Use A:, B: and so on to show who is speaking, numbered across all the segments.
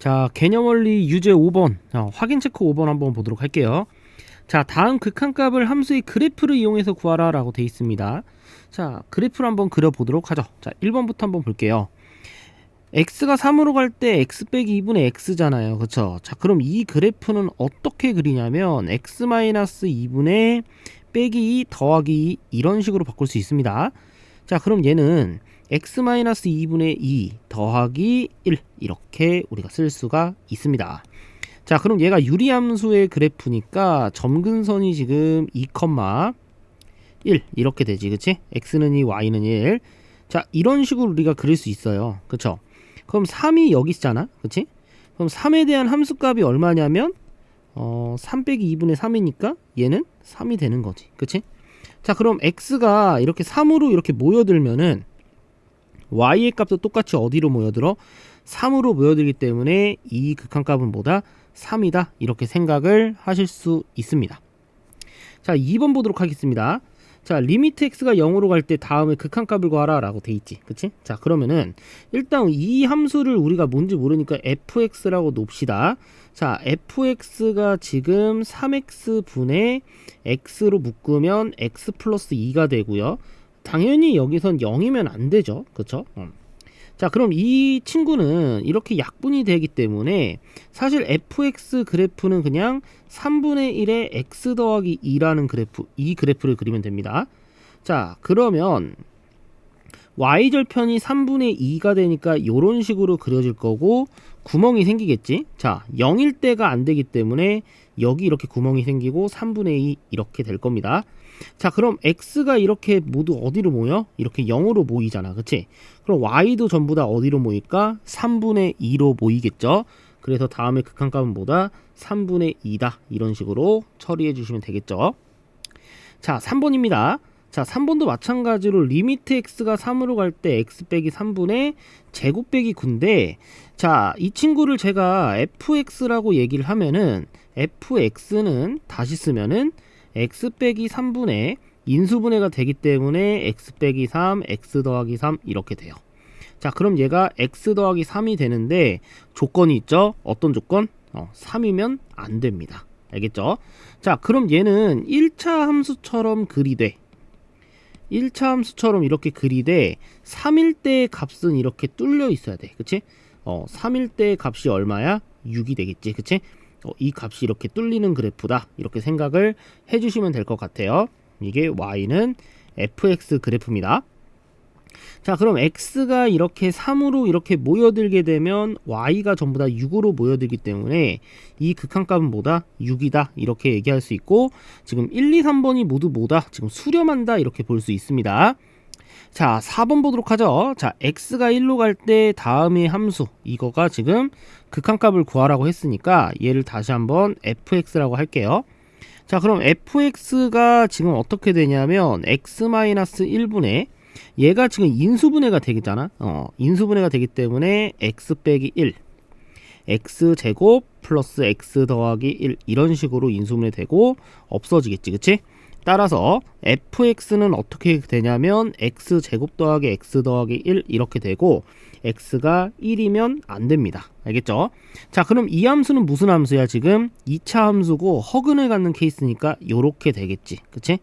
A: 자, 개념원리 유제 5번, 확인 체크 5번 한번 보도록 할게요. 자, 다음 극한값을 함수의 그래프를 이용해서 구하라 라고 되어 있습니다. 자, 그래프를 한번 그려보도록 하죠. 자, 1번부터 한번 볼게요. x가 3으로 갈 때 x 빼기 2분의 x잖아요. 그쵸? 자, 그럼 이 그래프는 어떻게 그리냐면 x-2분의 빼기 2 더하기 2 이런 식으로 바꿀 수 있습니다. 자, 그럼 얘는 x-2분의 2 더하기 1 이렇게 우리가 쓸 수가 있습니다. 자, 그럼 얘가 유리함수의 그래프니까 점근선이 지금 2, 1 이렇게 되지, 그치? x는 2, y는 1. 자, 이런 식으로 우리가 그릴 수 있어요. 그쵸? 그럼 3이 여기 있잖아, 그치? 그럼 3에 대한 함수값이 얼마냐면 3 빼기 2분의 3이니까 얘는 3이 되는 거지, 그치? 자, 그럼 x가 이렇게 3으로 이렇게 모여들면은 y의 값도 똑같이 어디로 모여들어? 3으로 모여들기 때문에 이 극한값은 뭐다? 3이다. 이렇게 생각을 하실 수 있습니다. 자, 2번 보도록 하겠습니다. 자, 리미트 x가 0으로 갈 때 다음에 극한값을 구하라 라고 돼 있지, 그치? 자, 그러면은 일단 이 함수를 우리가 뭔지 모르니까 fx라고 놓읍시다. 자, fx가 지금 3x 분의 x로 묶으면 x 플러스 2가 되고요. 당연히 여기선 0이면 안 되죠, 그쵸? 자, 그럼 이 친구는 이렇게 약분이 되기 때문에 사실 fx 그래프는 그냥 3분의 1의 x 더하기 2라는 그래프, 이 그래프를 그리면 됩니다. 자, 그러면 y절편이 3분의 2가 되니까 이런 식으로 그려질 거고 구멍이 생기겠지. 자, 0일 때가 안 되기 때문에 여기 이렇게 구멍이 생기고 3분의 2 이렇게 될 겁니다. 자, 그럼 x가 이렇게 모두 어디로 모여? 이렇게 0으로 모이잖아, 그치? 그럼 y도 전부 다 어디로 모일까? 3분의 2로 모이겠죠? 그래서 다음에 극한값은 뭐다? 3분의 2다. 이런 식으로 처리해 주시면 되겠죠? 자, 3번입니다. 자, 3번도 마찬가지로 리미트 x가 3으로 갈 때 x 빼기 3분의 제곱 빼기 9인데, 자, 이 친구를 제가 fx라고 얘기를 하면은 fx는 다시 쓰면은 x 빼기 3분의 인수분해가 되기 때문에 x 빼기 3, x 더하기 3 이렇게 돼요. 자, 그럼 얘가 x 더하기 3이 되는데 조건이 있죠? 어떤 조건? 3이면 안 됩니다. 알겠죠? 자, 그럼 얘는 1차 함수처럼 그리되 1차 함수처럼 이렇게 그리되 3일 때의 값은 이렇게 뚫려 있어야 돼. 그치? 3일 때의 값이 얼마야? 6이 되겠지. 그치? 이 값이 이렇게 뚫리는 그래프다. 이렇게 생각을 해주시면 될 것 같아요. 이게 y는 fx 그래프입니다. 자, 그럼 x가 이렇게 3으로 이렇게 모여들게 되면 y가 전부 다 6으로 모여들기 때문에 이 극한값은 뭐다? 6이다. 이렇게 얘기할 수 있고 지금 1, 2, 3번이 모두 뭐다? 지금 수렴한다. 이렇게 볼 수 있습니다. 자, 4번 보도록 하죠. 자, x가 1로 갈 때 다음의 함수 이거가 지금 극한값을 구하라고 했으니까 얘를 다시 한번 fx라고 할게요. 자, 그럼 fx가 지금 어떻게 되냐면 x-1분의 얘가 지금 인수분해가 되겠잖아. 인수분해가 되기 때문에 x 빼기 1 x제곱 플러스 x 더하기 1 이런 식으로 인수분해 되고 없어지겠지, 그치? 따라서 fx는 어떻게 되냐면 x제곱 더하기 x 더하기 1 이렇게 되고 x가 1이면 안 됩니다. 알겠죠? 자, 그럼 이 함수는 무슨 함수야? 지금 2차 함수고 허근을 갖는 케이스니까 요렇게 되겠지, 그치?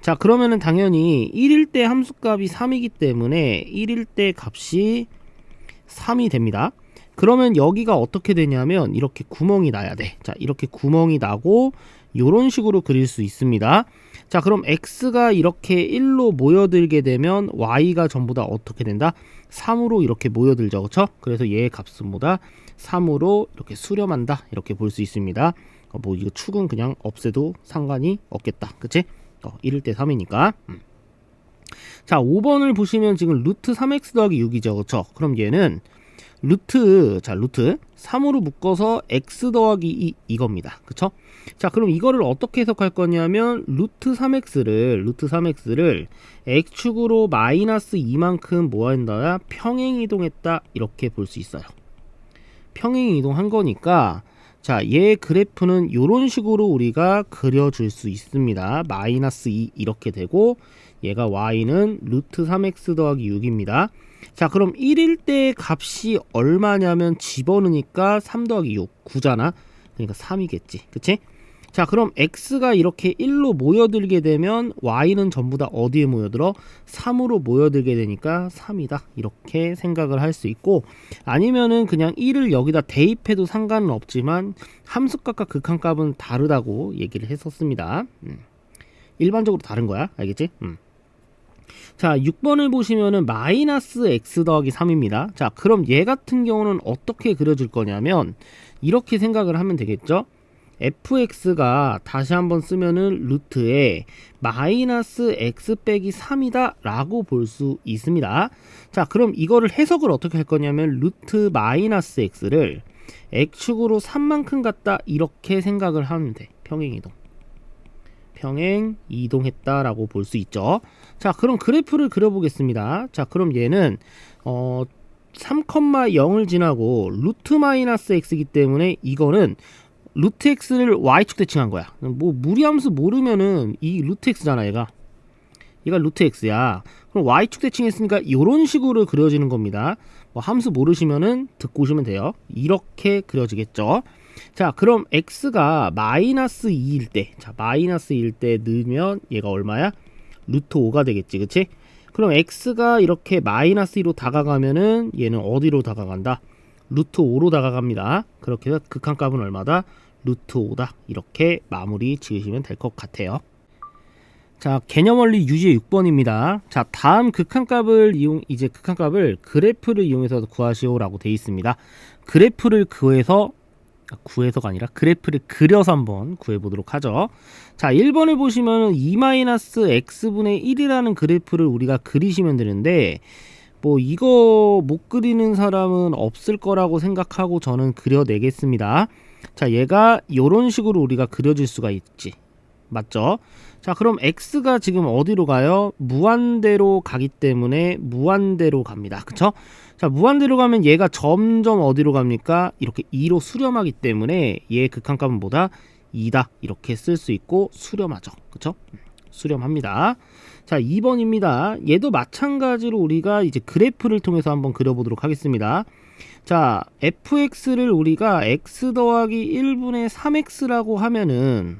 A: 자, 그러면은 당연히 1일 때 함수값이 3이기 때문에 1일 때 값이 3이 됩니다. 그러면 여기가 어떻게 되냐면 이렇게 구멍이 나야 돼. 자, 이렇게 구멍이 나고 요런 식으로 그릴 수 있습니다. 자, 그럼 x가 이렇게 1로 모여들게 되면 y가 전부 다 어떻게 된다? 3으로 이렇게 모여들죠, 그쵸? 그래서 얘의 값은 뭐다? 3으로 이렇게 수렴한다. 이렇게 볼 수 있습니다. 뭐 이거 축은 그냥 없애도 상관이 없겠다, 그치? 1일 때 3이니까. 자, 5번을 보시면 지금 루트 3x 더하기 6이죠, 그쵸? 그럼 얘는 루트 3으로 묶어서 x 더하기 2 이겁니다. 그쵸? 자, 그럼 이거를 어떻게 해석할 거냐면 루트 3x를 x축으로 마이너스 2만큼 뭐 한다? 평행 이동했다. 이렇게 볼 수 있어요. 평행 이동한 거니까 자, 얘 그래프는 이런 식으로 우리가 그려줄 수 있습니다. 마이너스 2 이렇게 되고 얘가 y는 루트 3x 더하기 6입니다. 자, 그럼 1일 때 값이 얼마냐면 집어넣으니까 3 더하기 6 9잖아. 그러니까 3이겠지. 그치? 자, 그럼 x가 이렇게 1로 모여들게 되면 y는 전부 다 어디에 모여들어? 3으로 모여들게 되니까 3이다. 이렇게 생각을 할 수 있고, 아니면은 그냥 1을 여기다 대입해도 상관은 없지만 함수값과 극한값은 다르다고 얘기를 했었습니다. 일반적으로 다른 거야. 알겠지? 자, 6번을 보시면은 마이너스 x 더하기 3입니다. 자, 그럼 얘 같은 경우는 어떻게 그려줄 거냐면 이렇게 생각을 하면 되겠죠? fx가 다시 한번 쓰면은 루트에 마이너스 x 빼기 3이다 라고 볼 수 있습니다. 자, 그럼 이거를 해석을 어떻게 할 거냐면 루트 마이너스 x를 x축으로 3만큼 갖다 이렇게 생각을 하면 돼. 평행이동 이동했다라고 볼 수 있죠. 자, 그럼 그래프를 그려보겠습니다. 자, 그럼 얘는 3,0을 지나고 루트 마이너스 x이기 때문에 이거는 루트 x를 y축 대칭한 거야. 뭐 무리함수 모르면은 이 루트 x잖아. 얘가 루트 x야. 그럼 y축 대칭했으니까 이런 식으로 그려지는 겁니다. 뭐 함수 모르시면은 듣고 오시면 돼요. 이렇게 그려지겠죠. 자, 그럼 x가 마이너스 2일 때, 자, 마이너스 2일 때 넣으면 얘가 얼마야? 루트 5가 되겠지. 그치? 그럼 x가 이렇게 마이너스 2로 다가가면은 얘는 어디로 다가간다? 루트 5로 다가갑니다. 그렇게 해서 극한값은 얼마다? 루트 5다. 이렇게 마무리 지으시면 될 것 같아요. 자, 개념원리 유제 6번입니다. 자, 다음 극한값을 그래프를 이용해서 구하시오라고 되어 있습니다. 그래프를 구해서가 아니라 그래프를 그려서 한번 구해보도록 하죠. 자, 1번을 보시면 2-x분의 1이라는 그래프를 우리가 그리시면 되는데, 뭐 이거 못 그리는 사람은 없을 거라고 생각하고 저는 그려내겠습니다. 자, 얘가 이런 식으로 우리가 그려질 수가 있지. 맞죠? 자, 그럼 x가 지금 어디로 가요? 무한대로 가기 때문에 무한대로 갑니다. 그쵸? 자, 무한대로 가면 얘가 점점 어디로 갑니까? 이렇게 2로 수렴하기 때문에 얘의 극한값은 뭐다? 2다. 이렇게 쓸 수 있고 수렴하죠. 그쵸? 수렴합니다. 자, 2번입니다. 얘도 마찬가지로 우리가 이제 그래프를 통해서 한번 그려보도록 하겠습니다. 자, fx를 우리가 x 더하기 1분의 3x라고 하면은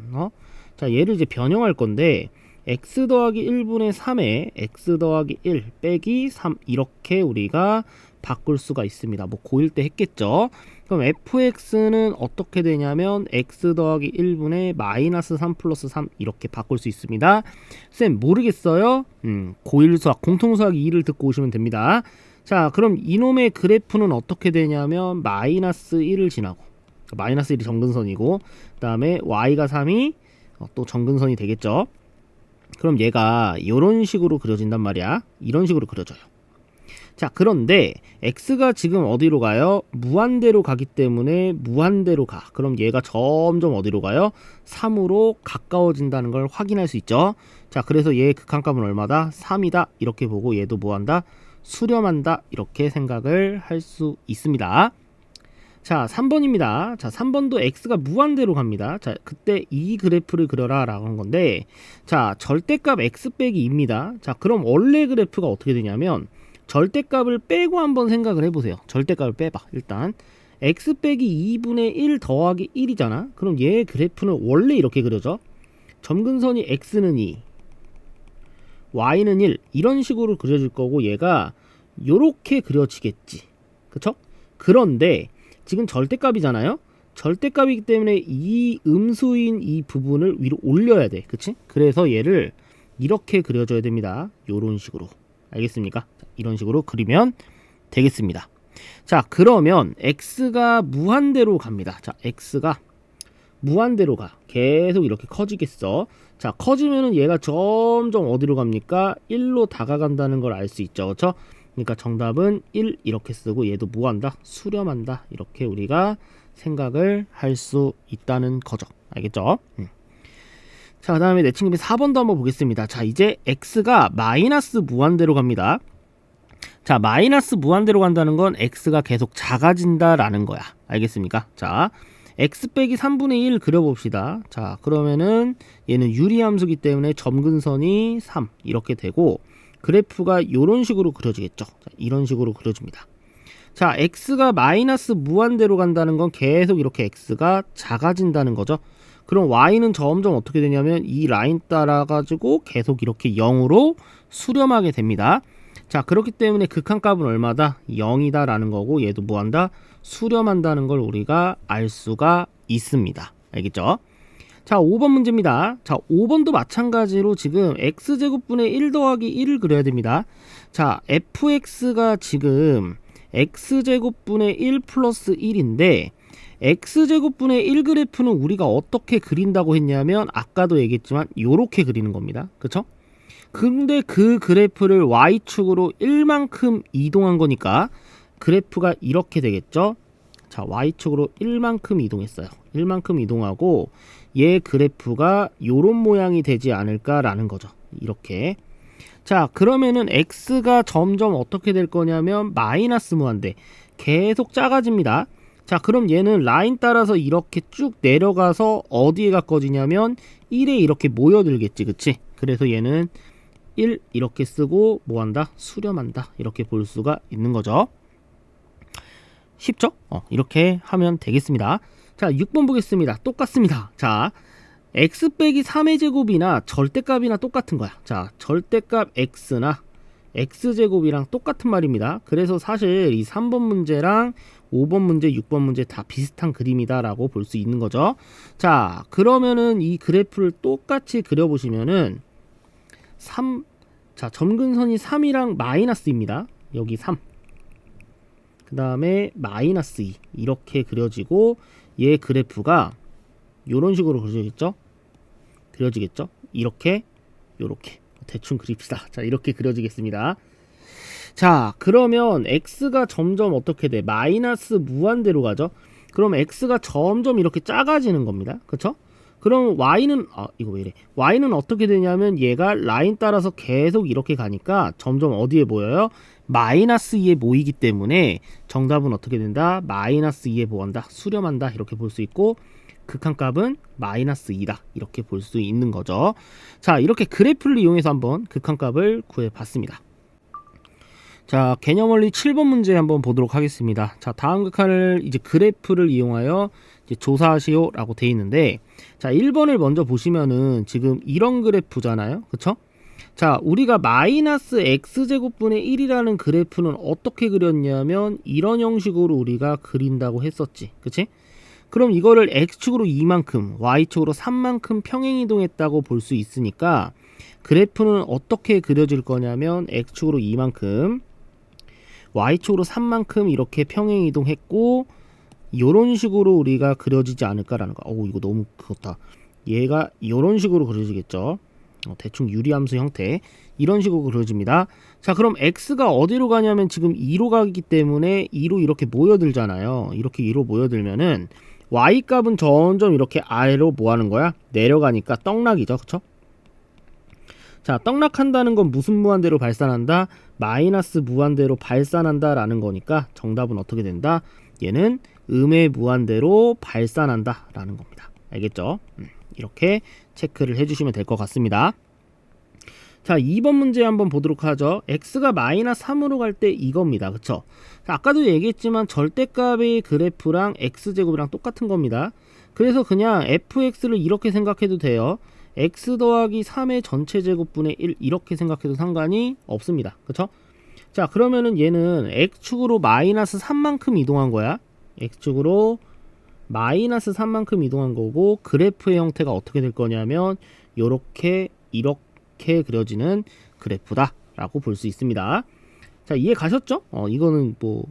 A: 자, 얘를 이제 변형할 건데 x 더하기 1분의 3에 x 더하기 1 빼기 3 이렇게 우리가 바꿀 수가 있습니다. 뭐 고1 때 했겠죠. 그럼 fx는 어떻게 되냐면 x 더하기 1분의 마이너스 3 플러스 3 이렇게 바꿀 수 있습니다. 쌤 모르겠어요? 고1 수학 공통수학 2를 듣고 오시면 됩니다. 자, 그럼 이놈의 그래프는 어떻게 되냐면 마이너스 1을 지나고 마이너스 1이 정근선이고 그 다음에 y가 3이 또 정근선이 되겠죠. 그럼 얘가 이런 식으로 그려진단 말이야. 이런 식으로 그려져요. 자, 그런데 x가 지금 어디로 가요? 무한대로 가기 때문에 무한대로 가. 그럼 얘가 점점 어디로 가요? 3으로 가까워진다는 걸 확인할 수 있죠. 자, 그래서 얘의 극한값은 얼마다? 3이다. 이렇게 보고 얘도 뭐한다? 수렴한다. 이렇게 생각을 할 수 있습니다. 자, 3번입니다. 자, 3번도 x가 무한대로 갑니다. 자, 그때 이 그래프를 그려라 라고 한 건데, 자, 절대값 x 빼기 2입니다. 자, 그럼 원래 그래프가 어떻게 되냐면 절대값을 빼고 한번 생각을 해보세요. 절대값을 빼봐. 일단 x 빼기 2분의 1 더하기 1이잖아. 그럼 얘의 그래프는 원래 이렇게 그려져. 점근선이 x는 2 y는 1 이런 식으로 그려질 거고 얘가 요렇게 그려지겠지. 그쵸? 그런데 지금 절대값이잖아요. 절대값이기 때문에 이 음수인 이 부분을 위로 올려야 돼. 그치? 그래서 얘를 이렇게 그려줘야 됩니다. 요런 식으로. 알겠습니까? 이런 식으로 그리면 되겠습니다. 자, 그러면 x가 무한대로 갑니다. 자, x가 무한대로 가. 계속 이렇게 커지겠어. 자, 커지면은 얘가 점점 어디로 갑니까? 1로 다가간다는 걸 알 수 있죠. 그렇죠? 그러니까 정답은 1 이렇게 쓰고 얘도 뭐한다? 수렴한다. 이렇게 우리가 생각을 할 수 있다는 거죠. 알겠죠? 자, 그 다음에 내 친구님 4번도 한번 보겠습니다. 자, 이제 x가 마이너스 무한대로 갑니다. 자, 마이너스 무한대로 간다는 건 x가 계속 작아진다라는 거야. 알겠습니까? 자, x 빼기 3분의 1 그려봅시다. 자, 그러면은 얘는 유리함수기 때문에 점근선이 3 이렇게 되고 그래프가 요런 식으로 그려지겠죠. 자, 이런 식으로 그려집니다. 자, x가 마이너스 무한대로 간다는 건 계속 이렇게 x가 작아진다는 거죠. 그럼 y는 점점 어떻게 되냐면 이 라인 따라 가지고 계속 이렇게 0으로 수렴하게 됩니다. 자, 그렇기 때문에 극한값은 얼마다? 0이다 라는 거고 얘도 뭐한다? 수렴한다는 걸 우리가 알 수가 있습니다. 알겠죠? 자, 5번 문제입니다. 자, 5번도 마찬가지로 지금 x제곱분의 1 더하기 1을 그려야 됩니다. 자, fx가 지금 x제곱분의 1 플러스 1인데 x제곱분의 1 그래프는 우리가 어떻게 그린다고 했냐면 아까도 얘기했지만 요렇게 그리는 겁니다. 그쵸? 근데 그 그래프를 y축으로 1만큼 이동한 거니까 그래프가 이렇게 되겠죠. 자, y축으로 1만큼 이동했어요. 1만큼 이동하고 얘 그래프가 요런 모양이 되지 않을까라는 거죠. 이렇게. 자, 그러면은 x가 점점 어떻게 될 거냐면 마이너스 무한대 계속 작아집니다. 자, 그럼 얘는 라인 따라서 이렇게 쭉 내려가서 어디에 가까워지냐면 1에 이렇게 모여들겠지. 그치? 그래서 얘는 1 이렇게 쓰고 뭐한다? 수렴한다. 이렇게 볼 수가 있는 거죠. 쉽죠? 이렇게 하면 되겠습니다. 자, 6번 보겠습니다. 똑같습니다. 자, x 빼기 3의 제곱이나 절대값이나 똑같은 거야. 자, 절대값 x나 x제곱이랑 똑같은 말입니다. 그래서 사실 이 3번 문제랑 5번 문제, 6번 문제 다 비슷한 그림이다 라고 볼 수 있는 거죠. 자, 그러면은 이 그래프를 똑같이 그려보시면은 3, 자, 점근선이 3이랑 마이너스입니다. 여기 3. 그 다음에 마이너스 2. 이렇게 그려지고 얘 그래프가 요런 식으로 그려지겠죠? 이렇게, 요렇게. 대충 그립시다. 자, 이렇게 그려지겠습니다. 자, 그러면 x가 점점 어떻게 돼? 마이너스 무한대로 가죠? 그럼 x가 점점 이렇게 작아지는 겁니다. 그쵸? 그럼 y는 이거 왜 이래? y는 어떻게 되냐면 얘가 라인 따라서 계속 이렇게 가니까 점점 어디에 모여요? 마이너스 2에 모이기 때문에 정답은 어떻게 된다? 마이너스 2에 뭐한다? 수렴한다. 이렇게 볼 수 있고 극한값은 마이너스 2다. 이렇게 볼 수 있는 거죠. 자, 이렇게 그래프를 이용해서 한번 극한값을 구해봤습니다. 자, 개념원리 7번 문제 한번 보도록 하겠습니다. 자, 다음 극한을 이제 그래프를 이용하여 이제 조사하시오 라고 되어 있는데, 자, 1번을 먼저 보시면은 지금 이런 그래프잖아요. 그쵸? 자, 우리가 마이너스 x제곱분의 1이라는 그래프는 어떻게 그렸냐면 이런 형식으로 우리가 그린다고 했었지. 그치? 그럼 이거를 x축으로 2만큼, y축으로 3만큼 평행이동했다고 볼 수 있으니까 그래프는 어떻게 그려질 거냐면 x축으로 2만큼, y축으로 3만큼 이렇게 평행이동했고 이런 식으로 우리가 그려지지 않을까라는 거. 이거 너무 그렇다. 얘가 이런 식으로 그려지겠죠. 대충 유리함수 형태 이런 식으로 그려집니다. 자, 그럼 x가 어디로 가냐면 지금 2로 가기 때문에 2로 이렇게 모여들잖아요. 이렇게 2로 모여들면은 y 값은 점점 이렇게 아래로 뭐 하는 거야? 내려가니까 떡락이죠. 그쵸? 자, 떡락한다는 건 무슨 무한대로 발산한다? 마이너스 무한대로 발산한다 라는 거니까 정답은 어떻게 된다? 얘는 음의 무한대로 발산한다 라는 겁니다. 알겠죠? 이렇게 체크를 해주시면 될 것 같습니다. 자, 2번 문제 한번 보도록 하죠. x가 마이너스 3으로 갈 때 이겁니다. 그쵸? 자, 아까도 얘기했지만 절대값의 그래프랑 x제곱이랑 똑같은 겁니다. 그래서 그냥 fx를 이렇게 생각해도 돼요. x 더하기 3의 전체 제곱분의 1 이렇게 생각해도 상관이 없습니다. 그쵸? 자, 그러면은 얘는 x축으로 마이너스 3만큼 이동한 거야. x축으로 마이너스 3만큼 이동한 거고 그래프의 형태가 어떻게 될 거냐면 요렇게 이렇게 그려지는 그래프다 라고 볼 수 있습니다. 자, 이해 가셨죠? 이거는 뭐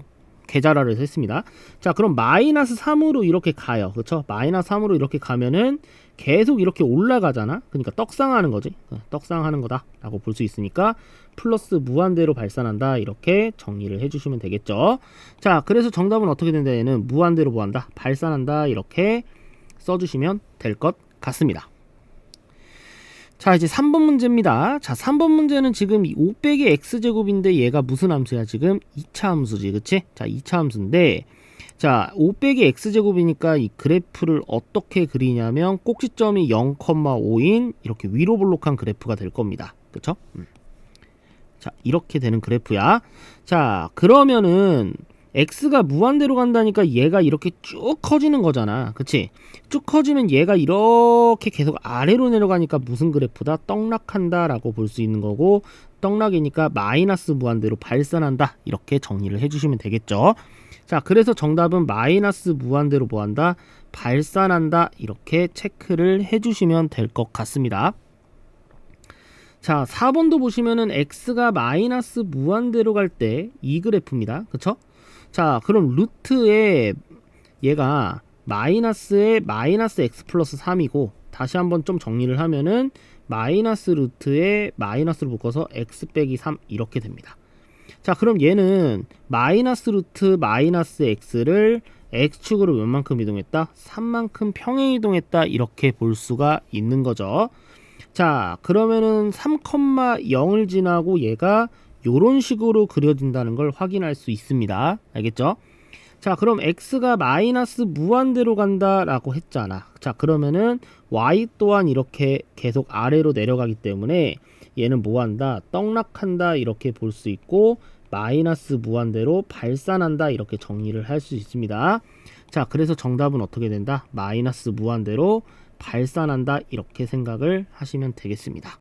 A: 계좌라를 했습니다. 자, 그럼 마이너스 3으로 이렇게 가요. 그렇죠? 마이너스 3으로 이렇게 가면은 계속 이렇게 올라가잖아. 그러니까 떡상하는 거지. 떡상하는 거다 라고 볼 수 있으니까 플러스 무한대로 발산한다 이렇게 정리를 해주시면 되겠죠. 자, 그래서 정답은 어떻게 된다? 얘는 무한대로 뭐한다? 발산한다 이렇게 써주시면 될 것 같습니다. 자, 이제 3번 문제입니다. 자, 3번 문제는 지금 5 빼기 x제곱인데 얘가 무슨 함수야? 지금 2차 함수지. 그치? 자, 2차 함수인데 자, 5 빼기 x제곱이니까 이 그래프를 어떻게 그리냐면 꼭지점이 0,5인 이렇게 위로 볼록한 그래프가 될 겁니다. 그쵸? 자, 이렇게 되는 그래프야. 자, 그러면은 x가 무한대로 간다니까 얘가 이렇게 쭉 커지는 거잖아. 그치? 쭉 커지면 얘가 이렇게 계속 아래로 내려가니까 무슨 그래프다? 떡락한다 라고 볼 수 있는 거고, 떡락이니까 마이너스 무한대로 발산한다, 이렇게 정리를 해주시면 되겠죠. 자, 그래서 정답은 마이너스 무한대로 뭐한다? 발산한다, 이렇게 체크를 해주시면 될 것 같습니다. 자, 4번도 보시면은 x가 마이너스 무한대로 갈 때 이 그래프입니다. 그쵸? 자, 그럼 루트에 얘가 마이너스에 마이너스 x 플러스 3이고, 다시 한번 좀 정리를 하면은 마이너스 루트에 마이너스를 묶어서 x 빼기 3 이렇게 됩니다. 자, 그럼 얘는 마이너스 루트 마이너스 x를 x축으로 몇 만큼 이동했다? 3만큼 평행 이동했다, 이렇게 볼 수가 있는 거죠. 자, 그러면은 3,0을 지나고 얘가 요런 식으로 그려진다는 걸 확인할 수 있습니다. 알겠죠? 자, 그럼 x가 마이너스 무한대로 간다라고 했잖아. 자, 그러면은 y 또한 이렇게 계속 아래로 내려가기 때문에 얘는 뭐한다? 떡락한다, 이렇게 볼 수 있고, 마이너스 무한대로 발산한다, 이렇게 정리를 할 수 있습니다. 자, 그래서 정답은 어떻게 된다? 마이너스 무한대로 발산한다, 이렇게 생각을 하시면 되겠습니다.